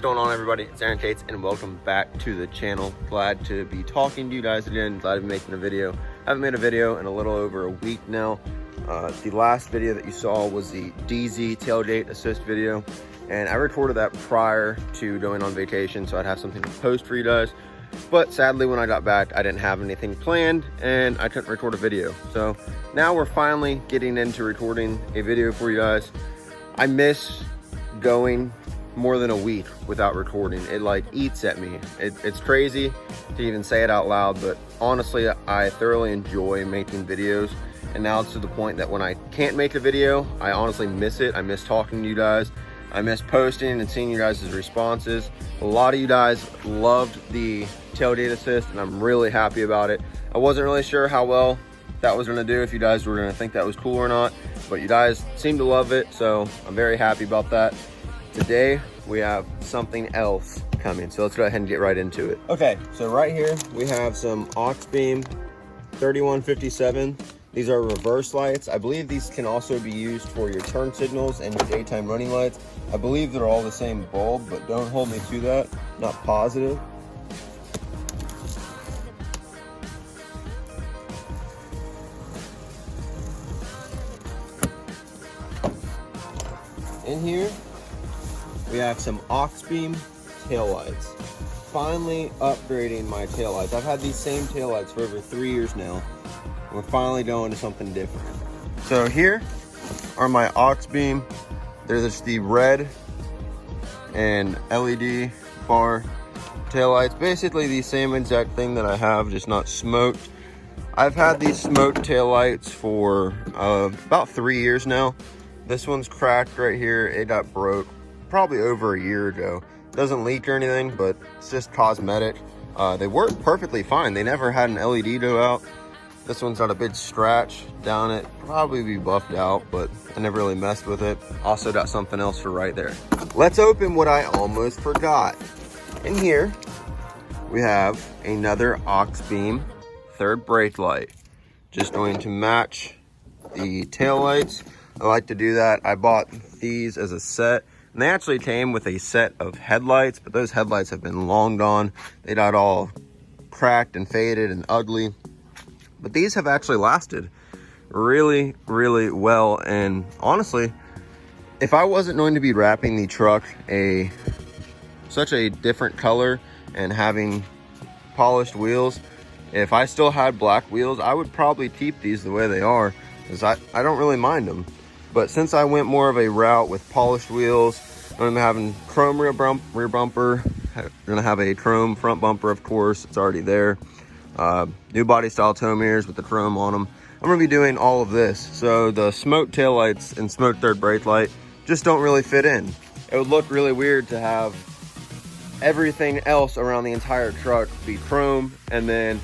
going on, everybody? It's Anki, and welcome back to the channel. Glad to be talking to you guys again. Glad to be making a video. Haven't made a video in a little over a week now. The last video that you saw was the DZ tailgate assist video, and I recorded that prior to going on vacation, so I'd have something to post for you guys. But sadly, when I got back, I didn't have anything planned, and I couldn't record a video. So now we're finally getting into recording a video for you guys. I miss going more than a week without recording. It like eats at me. It's crazy to even say it out loud, but honestly, I thoroughly enjoy making videos. And now it's to the point that when I can't make a video, I honestly miss it. I miss talking to you guys. I miss posting and seeing you guys' responses. A lot of you guys loved the tailgate assist, and I'm really happy about it. I wasn't really sure how well that was gonna do, if you guys were gonna think that was cool or not, but you guys seem to love it, so I'm very happy about that. Today, we have something else coming, so let's go ahead and get right into it. Okay, so right here, we have some aux beam 3157. These are reverse lights. I believe these can also be used for your turn signals and your daytime running lights. I believe they're all the same bulb, but don't hold me to that. Not positive. In here, we have some aux beam taillights. Finally upgrading my taillights. I've had these same taillights for over 3 years now. We're finally going to something different. So here are my aux beam. They're just the red and LED bar taillights. Basically the same exact thing that I have, just not smoked. I've had these smoked taillights for about 3 years now. This one's cracked right here. It got broke probably over a year ago. Doesn't leak or anything, but it's just cosmetic. They work perfectly fine. They never had an LED go out. This one's got a big scratch down it. Probably be buffed out, but I never really messed with it. Also got something else for right there. Let's open what I almost forgot. In here, we have another aux beam third brake light. Just going to match the tail lights. I like to do that. I bought these as a set, and they actually came with a set of headlights, but those headlights have been long gone. They got all cracked and faded and ugly. But these have actually lasted really, really well. And honestly, if I wasn't going to be wrapping the truck such a different color and having polished wheels, if I still had black wheels, I would probably keep these the way they are, because I don't really mind them. But since I went more of a route with polished wheels, I'm having chrome rear bumper, gonna have a chrome front bumper, of course, it's already there. New body style tow mirrors with the chrome on them. I'm gonna be doing all of this. So the smoked taillights and smoked third brake light just don't really fit in. It would look really weird to have everything else around the entire truck be chrome and then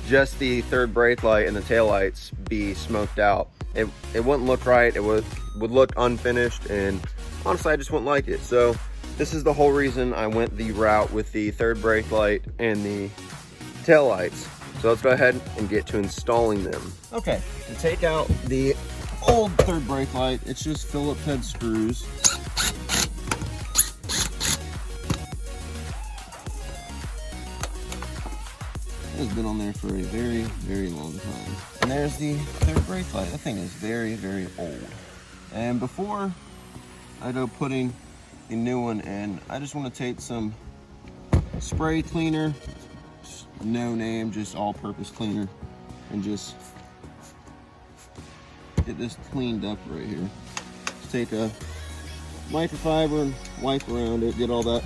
just the third brake light and the taillights be smoked out. It wouldn't look right. It would look unfinished, and honestly, I just wouldn't like it. So this is the whole reason I went the route with the third brake light and the tail lights. So let's go ahead and get to installing them. Okay, to take out the old third brake light, it's just Phillips head screws. It has been on there for a very, very long time. And there's the third brake light. That thing is very, very old. And before I go putting the new one in, I just want to take some spray cleaner, no name, just all-purpose cleaner, and just get this cleaned up right here. Just take a microfiber and wipe around it, get all that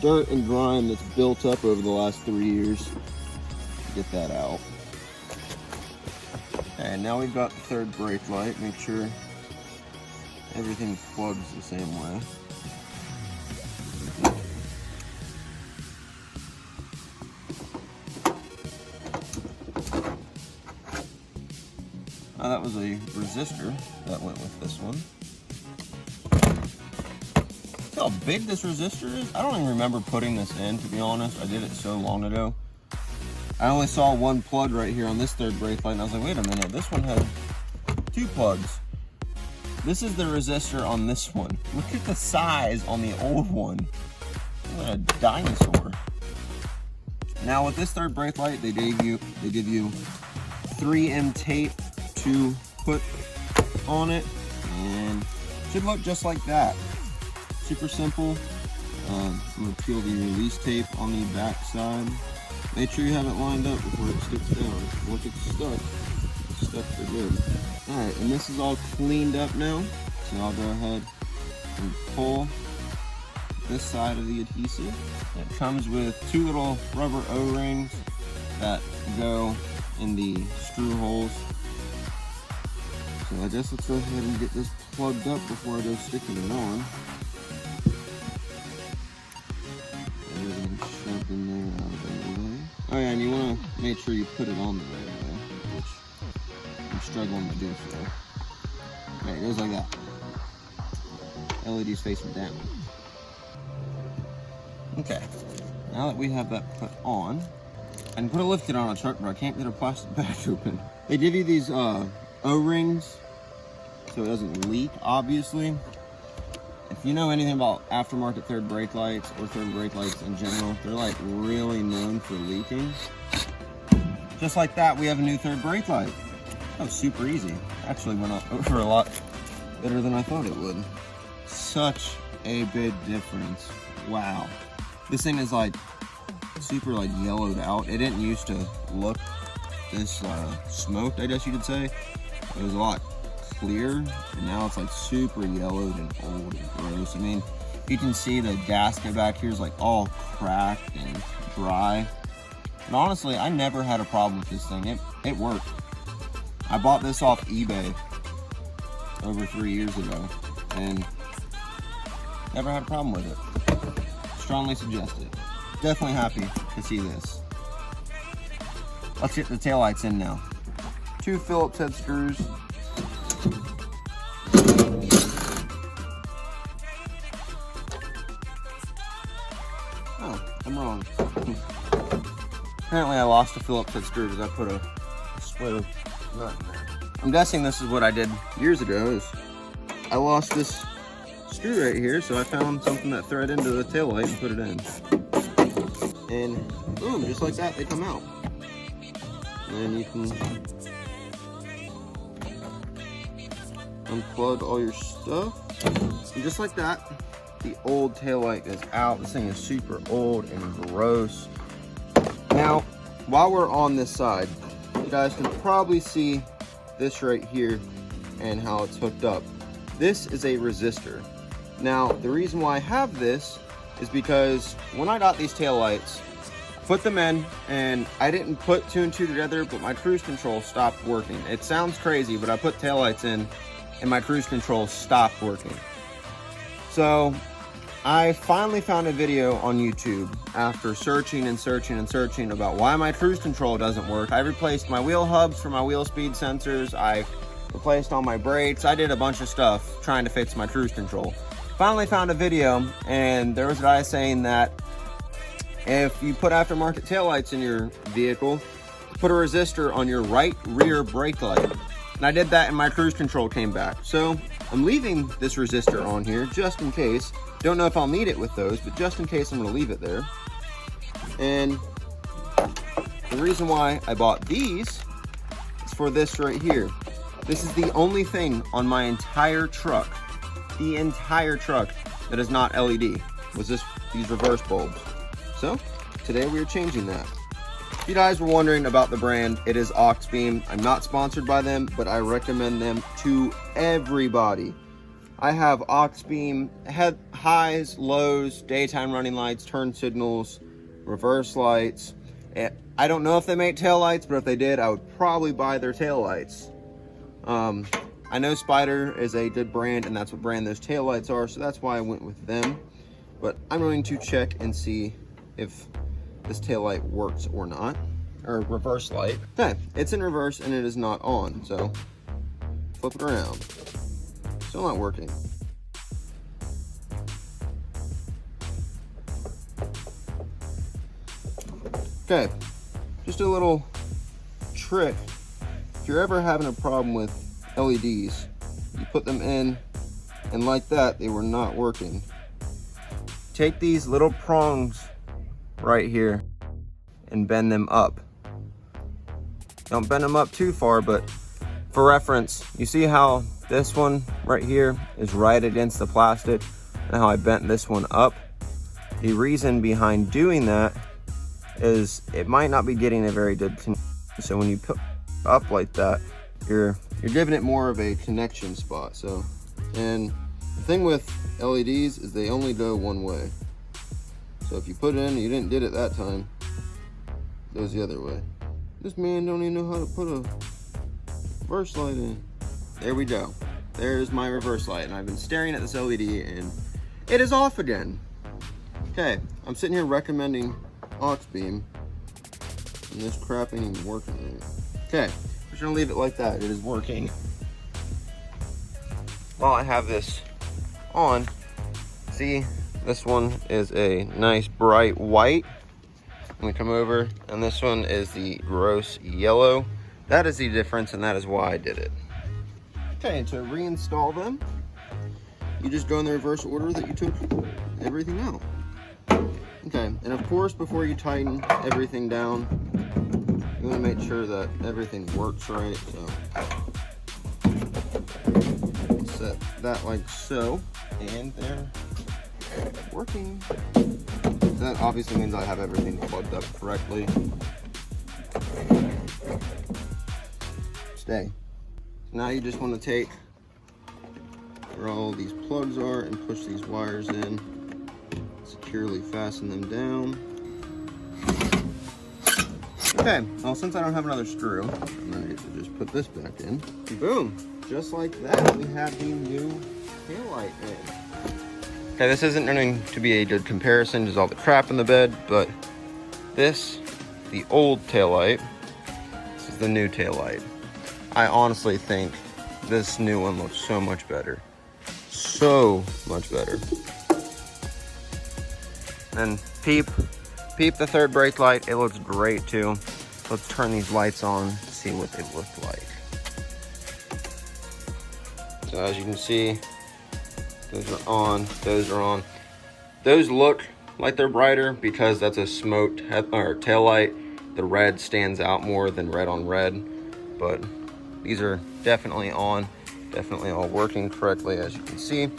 dirt and grime that's built up over the last 3 years. Get that out. Okay, now we've got the third brake light. Make sure everything plugs the same way. Now that was a resistor that went with this one. See how big this resistor is? I don't even remember putting this in, to be honest. I did it so long ago. I only saw one plug right here on this third brake light, and I was like, wait a minute, this one has 2 plugs. This is the resistor on this one. Look at the size on the old one. a dinosaur. Now with this third brake light, they give you 3M tape to put on it, and it should look just like that. Super simple. I'm gonna peel the release tape on the back side. Make sure you have it lined up before it sticks down. Once it's stuck for good. Alright, and this is all cleaned up now. So I'll go ahead and pull this side of the adhesive. It comes with 2 little rubber O-rings that go in the screw holes. So I guess let's go ahead and get this plugged up before I go sticking it on. Everything's shoved in there out of the way. Oh yeah, and you want to make sure you put it on the right way, which I'm struggling to do so. Right, it goes like that. LED's facing down. Okay, now that we have that put on, I can put a lift kit on a truck, but I can't get a plastic bag open. They give you these O-rings so it doesn't leak, obviously. If you know anything about aftermarket third brake lights or third brake lights in general, they're like really known for leaking. Just like that, we have a new third brake light. That was super easy. Actually went over a lot better than I thought it would. Such a big difference. Wow. This thing is like super like yellowed out. It didn't used to look this smoked, I guess you could say. It was a lot clear, and now it's like super yellowed and old and gross. I mean, you can see the gasket back here is like all cracked and dry. And honestly, I never had a problem with this thing. It worked. I bought this off eBay over 3 years ago and never had a problem with it. Strongly suggest it. Definitely happy to see this. Let's get the taillights in now. 2 Phillips head screws. Oh, I'm wrong. Apparently I lost a Phillips head screw because I put a square nut in there. I'm guessing this is what I did years ago, is I lost this screw right here, so I found something that thread into the taillight and put it in. And boom, just like that, they come out. And you can unplug all your stuff. And just like that, the old taillight is out. This thing is super old and gross. Now, while we're on this side, you guys can probably see this right here and how it's hooked up. This is a resistor. Now, the reason why I have this is because when I got these taillights, I put them in and I didn't put 2 and 2 together, but my cruise control stopped working. It sounds crazy, but I put taillights in and my cruise control stopped working. So I finally found a video on YouTube after searching and searching and searching about why my cruise control doesn't work. I replaced my wheel hubs for my wheel speed sensors. I replaced all my brakes. I did a bunch of stuff trying to fix my cruise control. Finally found a video, and there was a guy saying that if you put aftermarket taillights in your vehicle, put a resistor on your right rear brake light. And I did that and my cruise control came back. So I'm leaving this resistor on here just in case. Don't know if I'll need it with those, but just in case I'm gonna leave it there. And the reason why I bought these is for this right here. This is the only thing on my entire truck, that is not LED, was these reverse bulbs. So today we are changing that. If you guys were wondering about the brand, it is Auxbeam. I'm not sponsored by them, but I recommend them to everybody. I have Auxbeam highs, lows, daytime running lights, turn signals, reverse lights. I don't know if they make tail lights, but if they did, I would probably buy their tail lights. I know Spider is a good brand, and that's what brand those tail lights are, so that's why I went with them. But I'm going to check and see if this tail light works or not, or reverse light. Okay, it's in reverse and it is not on, so flip it around. Still not working. Okay, just a little trick. If you're ever having a problem with LEDs, you put them in, and like that, they were not working. take these little prongs right here and bend them up. Don't bend them up too far, but for reference, you see how this one right here is right against the plastic and how I bent this one up? The reason behind doing that is it might not be getting a very good connection. So when you put up like that, you're giving it more of a connection spot. So, and the thing with LEDs is they only go one way. So if you put it in and you didn't get it that time, it goes the other way. This man don't even know how to put a reverse light in. There we go. There's my reverse light, and I've been staring at this LED and it is off again. Okay, I'm sitting here recommending aux beam, and this crap ain't even working right. Okay, I'm just gonna leave it like that. It is working. While I have this on, see, this one is a nice bright white. Let me come over, and this one is the gross yellow. That is the difference, and that is why I did it. Okay, and to reinstall them, you just go in the reverse order that you took everything out. Okay, and of course, before you tighten everything down, you want to make sure that everything works right. So set that like so, and they're working. That obviously means I have everything plugged up correctly. Stay. Now you just want to take where all these plugs are and push these wires in. Securely fasten them down. Okay, well, since I don't have another screw, I'm going to just put this back in. Boom! Just like that, we have the new taillight in. Okay, this isn't going to be a good comparison, just all the crap in the bed, but this, the old taillight, this is the new taillight. I honestly think this new one looks so much better. So much better. And peep the third brake light. It looks great too. Let's turn these lights on, see what they look like. So as you can see, those are on, those are on. Those look like they're brighter because that's a smoked tail light. The red stands out more than red on red, but these are definitely on, definitely all working correctly, as you can see.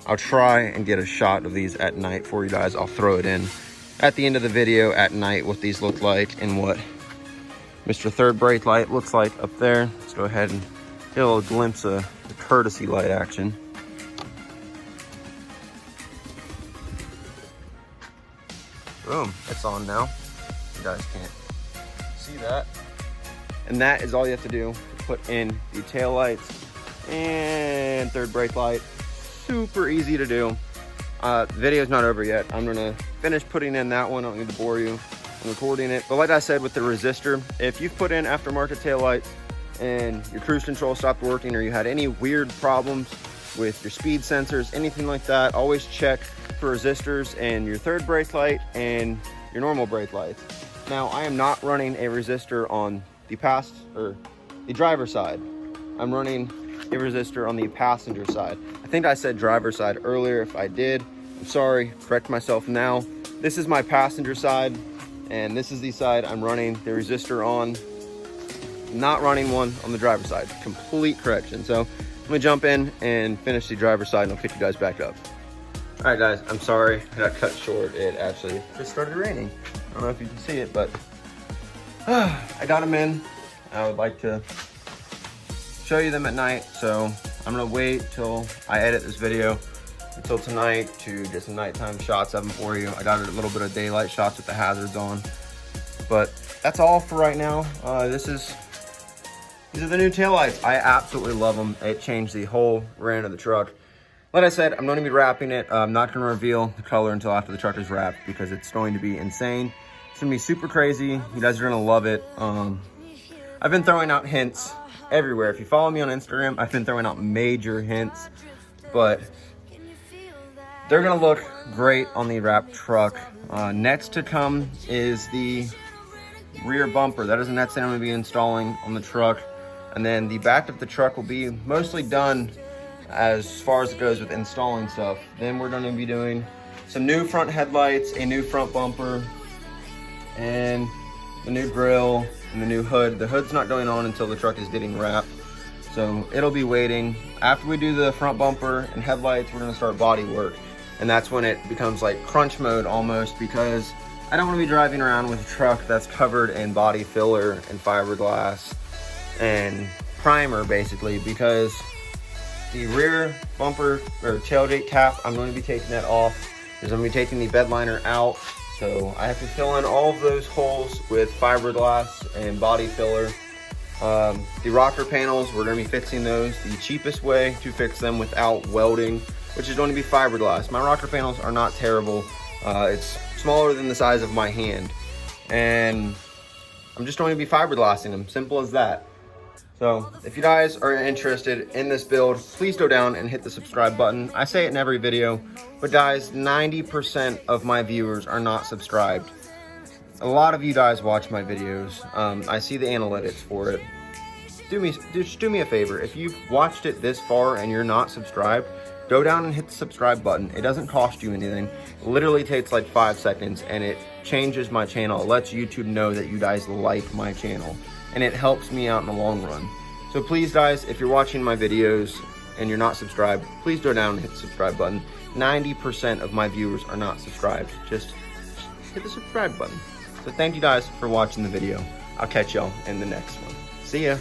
I'll try and get a shot of these at night for you guys. I'll throw it in at the end of the video at night what these look like and what Mr. Third Brake Light looks like up there. Let's go ahead and get a little glimpse of the courtesy light action. Boom, it's on now. You guys can't see that. And that is all you have to do to put in the tail lights and third brake light. Super easy to do. The video's not over yet. I'm gonna finish putting in that one. I don't need to bore you. I'm recording it. But like I said with the resistor, if you've put in aftermarket tail lights and your cruise control stopped working or you had any weird problems with your speed sensors, anything like that, always check for resistors and your third brake light and your normal brake lights. Now, I am not running a resistor on the driver's side. I'm running a resistor on the passenger side. I think I said driver's side earlier. If I did, I'm sorry, correct myself now. This is my passenger side, and this is the side I'm running the resistor on. Not running one on the driver's side. Complete correction. So let me jump in and finish the driver's side, and I'll pick you guys back up. All right, guys, I'm sorry I got cut short. It actually just started raining. I don't know if you can see it, but I got them in. I would like to show you them at night, so I'm gonna wait till I edit this video until tonight to get some nighttime shots of them for you. I got a little bit of daylight shots with the hazards on, but that's all for right now. These are the new taillights. I absolutely love them. It changed the whole rear of the truck. Like I said, I'm going to be wrapping it. I'm not going to reveal the color until after the truck is wrapped because it's going to be insane. It's going to be super crazy. You guys are going to love it. I've been throwing out hints everywhere. If you follow me on Instagram, I've been throwing out major hints, but they're going to look great on the wrapped truck. Next to come is the rear bumper. That is the next thing I'm going to be installing on the truck. And then the back of the truck will be mostly done as far as it goes with installing stuff. Then we're going to be doing some new front headlights, a new front bumper, and the new grill and the new hood. The hood's not going on until the truck is getting wrapped, so it'll be waiting. After we do the front bumper and headlights, we're gonna start body work. And that's when it becomes like crunch mode almost, because I don't wanna be driving around with a truck that's covered in body filler and fiberglass and primer basically, because the rear bumper or tailgate cap, I'm going to be taking that off, because I'm going to be taking the bed liner out. So I have to fill in all of those holes with fiberglass and body filler. The rocker panels, we're going to be fixing those the cheapest way to fix them without welding, which is going to be fiberglass. My rocker panels are not terrible. It's smaller than the size of my hand, and I'm just going to be fiberglassing them, simple as that. So if you guys are interested in this build, please go down and hit the subscribe button. I say it in every video, but guys, 90% of my viewers are not subscribed. A lot of you guys watch my videos. I see the analytics for it. Just do me a favor. If you've watched it this far and you're not subscribed, go down and hit the subscribe button. It doesn't cost you anything. It literally takes like 5 seconds, and it changes my channel. It lets YouTube know that you guys like my channel, and it helps me out in the long run. So please guys, if you're watching my videos and you're not subscribed, please go down and hit the subscribe button. 90% of my viewers are not subscribed. Just hit the subscribe button. So thank you guys for watching the video. I'll catch y'all in the next one. See ya.